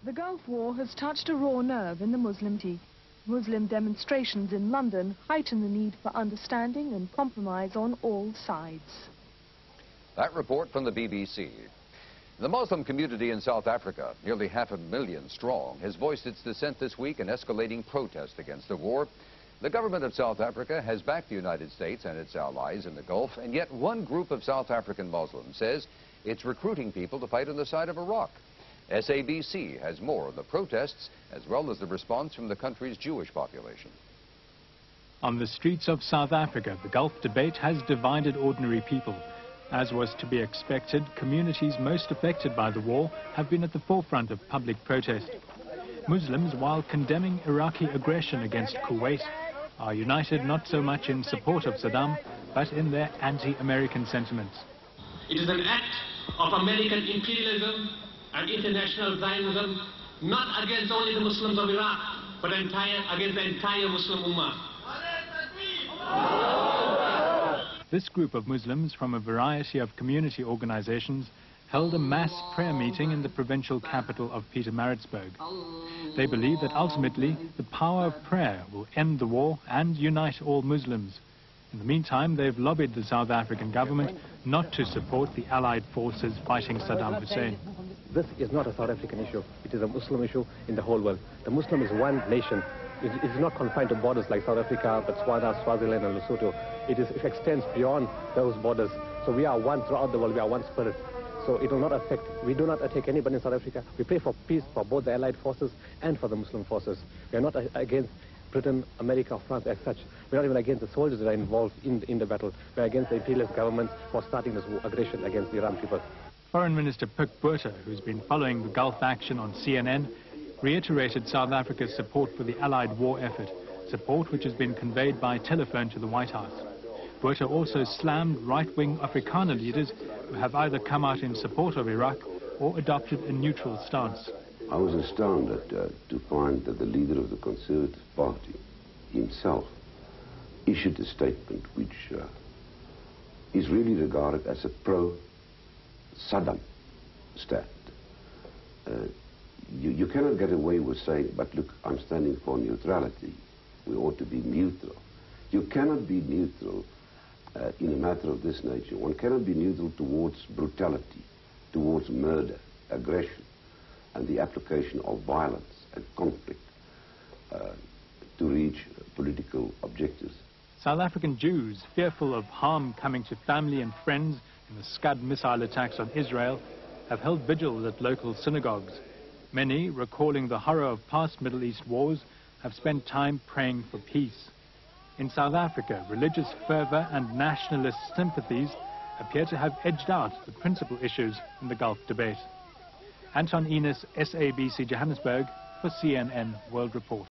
The Gulf War has touched a raw nerve in the Muslim League. Muslim demonstrations in London heighten the need for understanding and compromise on all sides. That report from the BBC. The Muslim community in South Africa, nearly 500,000 strong, has voiced its dissent this week in escalating protest against the war. The government of South Africa has backed the United States and its allies in the Gulf, and yet one group of South African Muslims says it's recruiting people to fight on the side of Iraq. SABC has more on the protests as well as the response from the country's Jewish population. On the streets of South Africa, the Gulf debate has divided ordinary people. As was to be expected, communities most affected by the war have been at the forefront of public protest. Muslims, while condemning Iraqi aggression against Kuwait, are united not so much in support of Saddam, but in their anti-American sentiments. It is an act of American imperialism and international Zionism, not against only the Muslims of Iraq, but against the entire Muslim Ummah. This group of Muslims from a variety of community organizations held a mass prayer meeting in the provincial capital of Pietermaritzburg. They believe that ultimately the power of prayer will end the war and unite all Muslims. In the meantime, they've lobbied the South African government not to support the Allied forces fighting Saddam Hussein. This is not a South African issue. It is a Muslim issue in the whole world. The Muslim is one nation. It is not confined to borders like South Africa, Botswana, Swaziland and Lesotho. It extends beyond those borders. So we are one throughout the world. We are one spirit. So it will not affect, we do not attack anybody in South Africa. We pray for peace for both the Allied forces and for the Muslim forces. We are not against Britain, America or France as such. We're not even against the soldiers that are involved in the battle. We're against the imperialist government for starting this aggression against the Iran people. Foreign Minister Pik Botha, who's been following the Gulf action on CNN, reiterated South Africa's support for the Allied war effort, support which has been conveyed by telephone to the White House. Botha also slammed right-wing Afrikaner leaders who have either come out in support of Iraq or adopted a neutral stance. I was astounded to find that the leader of the Conservative Party himself issued a statement which is really regarded as a pro-Saddam stand. You cannot get away with saying, but look, I'm standing for neutrality. We ought to be neutral. You cannot be neutral in a matter of this nature. One cannot be neutral towards brutality, towards murder, aggression, and the application of violence and conflict to reach political objectives. South African Jews, fearful of harm coming to family and friends in the Scud missile attacks on Israel, have held vigils at local synagogues. Many, recalling the horror of past Middle East wars, have spent time praying for peace. In South Africa, religious fervor and nationalist sympathies appear to have edged out the principal issues in the Gulf debate. Anton Enos, SABC Johannesburg, for CNN World Report.